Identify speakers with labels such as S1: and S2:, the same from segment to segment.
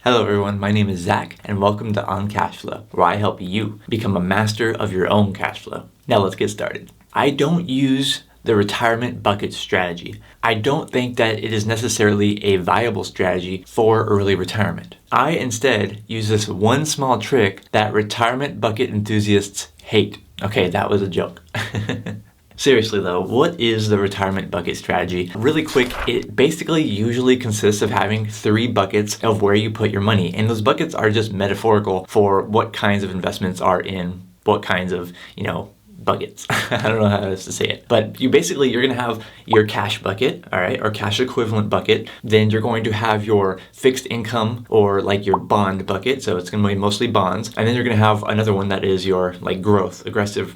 S1: Hello everyone, my name is Zach and welcome to On Cash Flow, where I help you become a master of your own cash flow. Now let's get started. I don't use the retirement bucket strategy. I don't think that it is necessarily a viable strategy for early retirement. I instead use this one small trick that retirement bucket enthusiasts hate. Okay, that was a joke. Seriously though, what is the retirement bucket strategy? Really quick, it basically usually consists of having 3 buckets of where you put your money. And those buckets are just metaphorical for what kinds of investments are in what kinds of, buckets. I don't know how else to say it. But you're going to have your cash bucket, all right, or cash equivalent bucket. Then you're going to have your fixed income or like your bond bucket. So it's going to be mostly bonds. And then you're going to have another one that is your like growth,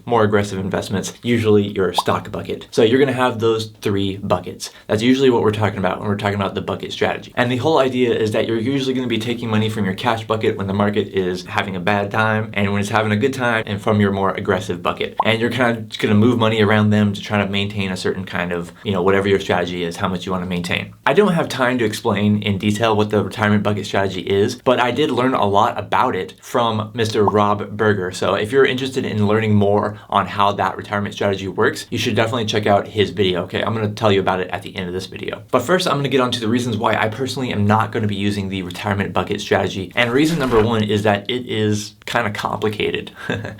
S1: more aggressive investments, usually your stock bucket. So you're going to have those 3 buckets. That's usually what we're talking about when we're talking about the bucket strategy. And the whole idea is that you're usually going to be taking money from your cash bucket when the market is having a bad time and when it's having a good time, and from your more aggressive bucket. And you're kind of just going to move money around them to try to maintain a certain kind of, whatever your strategy is, how much you want to maintain. I don't have time to explain in detail what the retirement bucket strategy is, but I did learn a lot about it from Mr. Rob Berger. So if you're interested in learning more on how that retirement strategy works, you should definitely check out his video. Okay, I'm going to tell you about it at the end of this video. But first, I'm going to get on to the reasons why I personally am not going to be using the retirement bucket strategy. And reason number 1 is that it is kind of complicated.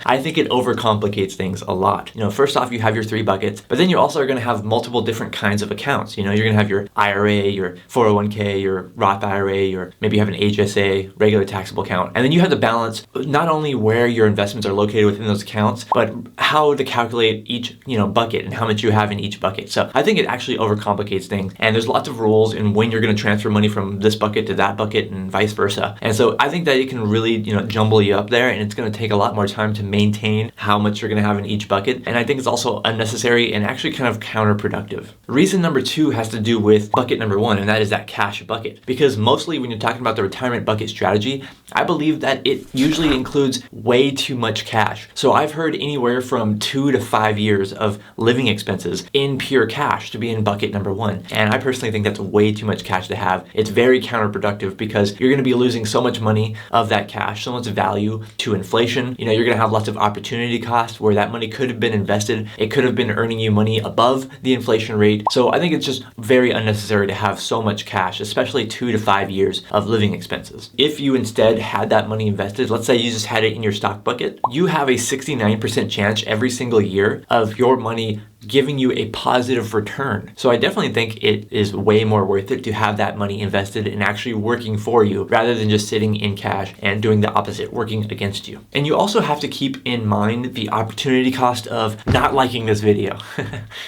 S1: I think it overcomplicates things a lot. First off, you have your 3 buckets, but then you also are going to have multiple different kinds of accounts. You're going to have your IRA, your 401k, your Roth IRA, or maybe you have an HSA, regular taxable account. And then you have to balance not only where your investments are located within those accounts, but how to calculate each, bucket and how much you have in each bucket. So I think it actually overcomplicates things. And there's lots of rules in when you're going to transfer money from this bucket to that bucket and vice versa. And so I think that it can really, jumble you up there, and it's going to take a lot more time to maintain how much you're going to have in each bucket. And I think it's also unnecessary and actually kind of counterproductive. Reason number 2 has to do with bucket number 1, and that is that cash bucket. Because mostly when you're talking about the retirement bucket strategy, I believe that it usually includes way too much cash. So I've heard anywhere from 2 to 5 years of living expenses in pure cash to be in bucket number 1. And I personally think that's way too much cash to have. It's very counterproductive because you're going to be losing so much money of that cash, so much value to inflation. You're going to have lots of opportunity cost where that money could have been invested. It could have been earning you money above the inflation rate. So I think it's just very unnecessary to have so much cash, especially 2 to 5 years of living expenses. If you instead had that money invested, let's say you just had it in your stock bucket, you have a 69% chance every single year of your money giving you a positive return. So I definitely think it is way more worth it to have that money invested and actually working for you rather than just sitting in cash and doing the opposite, working against you. And you also have to keep in mind the opportunity cost of not liking this video.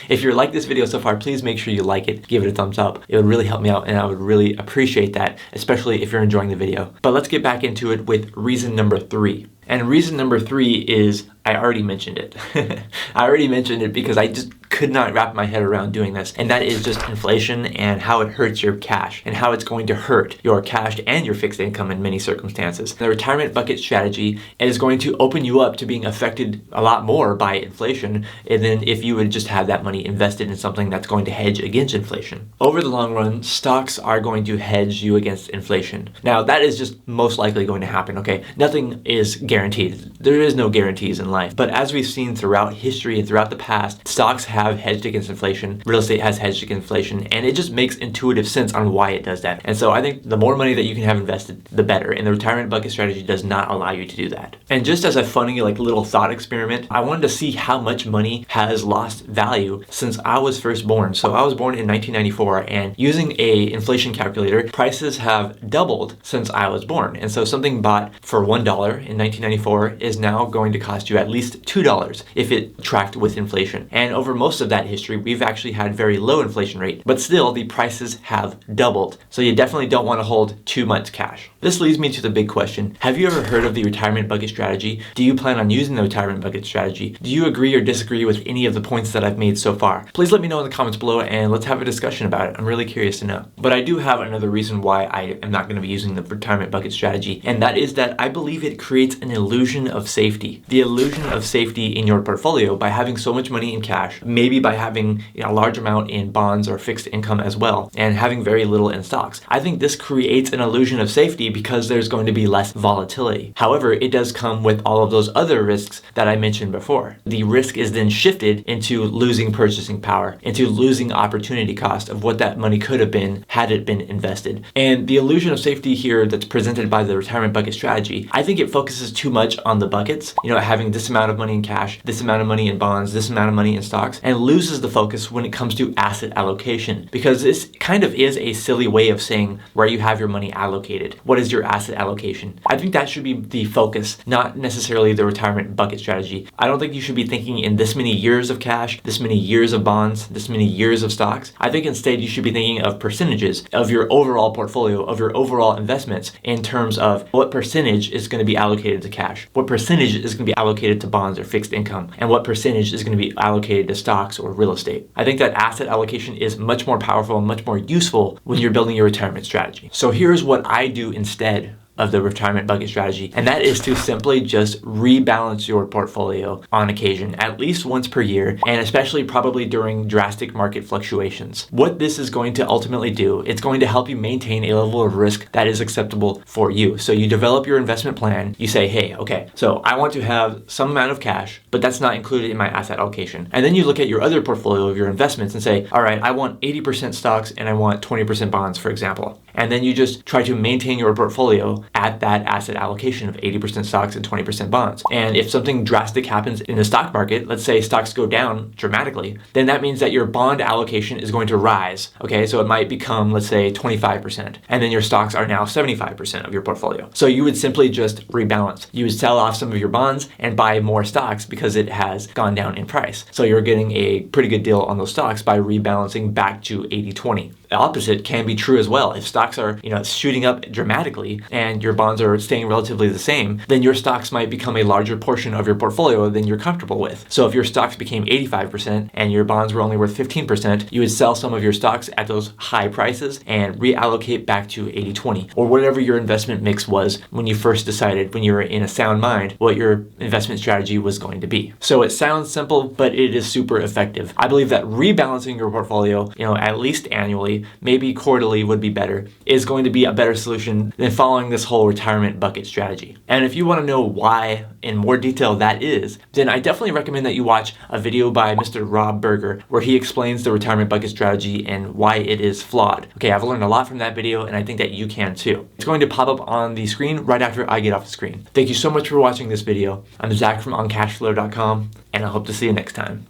S1: If you're like this video so far, please make sure you like it, give it a thumbs up. It would really help me out and I would really appreciate that, especially if you're enjoying the video. But let's get back into it with reason number 3. And reason number 3 is, I already mentioned it. I already mentioned it because I just could not wrap my head around doing this. And that is just inflation and how it hurts your cash and how it's going to hurt your cash and your fixed income in many circumstances. The retirement bucket strategy is going to open you up to being affected a lot more by inflation than if you would just have that money invested in something that's going to hedge against inflation. Over the long run, stocks are going to hedge you against inflation. Now, that is just most likely going to happen, okay? Nothing is guaranteed. There is no guarantees in life. But as we've seen throughout history and throughout the past, stocks have hedged against inflation, real estate has hedged against inflation, and it just makes intuitive sense on why it does that. And so I think the more money that you can have invested, the better. And the retirement bucket strategy does not allow you to do that. And just as a funny little thought experiment, I wanted to see how much money has lost value since I was first born. So I was born in 1994, and using a inflation calculator, prices have doubled since I was born. And so something bought for $1 in 1994 is now going to cost you at least $2 if it tracked with inflation. And over most of that history, we've actually had very low inflation rate, but still the prices have doubled. So you definitely don't want to hold too much cash. This leads me to the big question. Have you ever heard of the retirement bucket strategy? Do you plan on using the retirement bucket strategy? Do you agree or disagree with any of the points that I've made so far? Please let me know in the comments below and let's have a discussion about it. I'm really curious to know. But I do have another reason why I am not going to be using the retirement bucket strategy, and that is that I believe it creates an illusion of safety. The illusion of safety in your portfolio by having so much money in cash maybe by having a large amount in bonds or fixed income as well, and having very little in stocks. I think this creates an illusion of safety because there's going to be less volatility. However, it does come with all of those other risks that I mentioned before. The risk is then shifted into losing purchasing power, into losing opportunity cost of what that money could have been had it been invested. And the illusion of safety here that's presented by the retirement bucket strategy, I think it focuses too much on the buckets, having this amount of money in cash, this amount of money in bonds, this amount of money in stocks, and loses the focus when it comes to asset allocation. Because this kind of is a silly way of saying where you have your money allocated. What is your asset allocation? I think that should be the focus, not necessarily the retirement bucket strategy. I don't think you should be thinking in this many years of cash, this many years of bonds, this many years of stocks. I think instead you should be thinking of percentages of your overall portfolio, of your overall investments, in terms of what percentage is going to be allocated to cash, what percentage is going to be allocated to bonds or fixed income, and what percentage is going to be allocated to stocks or real estate. I think that asset allocation is much more powerful and much more useful when you're building your retirement strategy. So here's what I do instead of the retirement bucket strategy, and that is to simply just rebalance your portfolio on occasion, at least once per year, and especially probably during drastic market fluctuations. What this is going to ultimately do, it's going to help you maintain a level of risk that is acceptable for you. So you develop your investment plan, you say, hey, okay, so I want to have some amount of cash, but that's not included in my asset allocation. And then you look at your other portfolio of your investments and say, all right, I want 80% stocks and I want 20% bonds, for example. And then you just try to maintain your portfolio at that asset allocation of 80% stocks and 20% bonds. And if something drastic happens in the stock market, let's say stocks go down dramatically, then that means that your bond allocation is going to rise. Okay, so it might become, let's say, 25%. And then your stocks are now 75% of your portfolio. So you would simply just rebalance. You would sell off some of your bonds and buy more stocks because it has gone down in price. So you're getting a pretty good deal on those stocks by rebalancing back to 80-20. The opposite can be true as well. If stocks are, shooting up dramatically and your bonds are staying relatively the same, then your stocks might become a larger portion of your portfolio than you're comfortable with. So if your stocks became 85% and your bonds were only worth 15%, you would sell some of your stocks at those high prices and reallocate back to 80-20, or whatever your investment mix was when you first decided, when you were in a sound mind, what your investment strategy was going to be. So it sounds simple, but it is super effective. I believe that rebalancing your portfolio, at least annually, maybe quarterly would be better, is going to be a better solution than following this whole retirement bucket strategy. And if you want to know why in more detail that is, then I definitely recommend that you watch a video by Mr. Rob Berger where he explains the retirement bucket strategy and why it is flawed. Okay, I've learned a lot from that video and I think that you can too. It's going to pop up on the screen right after I get off the screen. Thank you so much for watching this video. I'm Zach from OnCashflow.com and I hope to see you next time.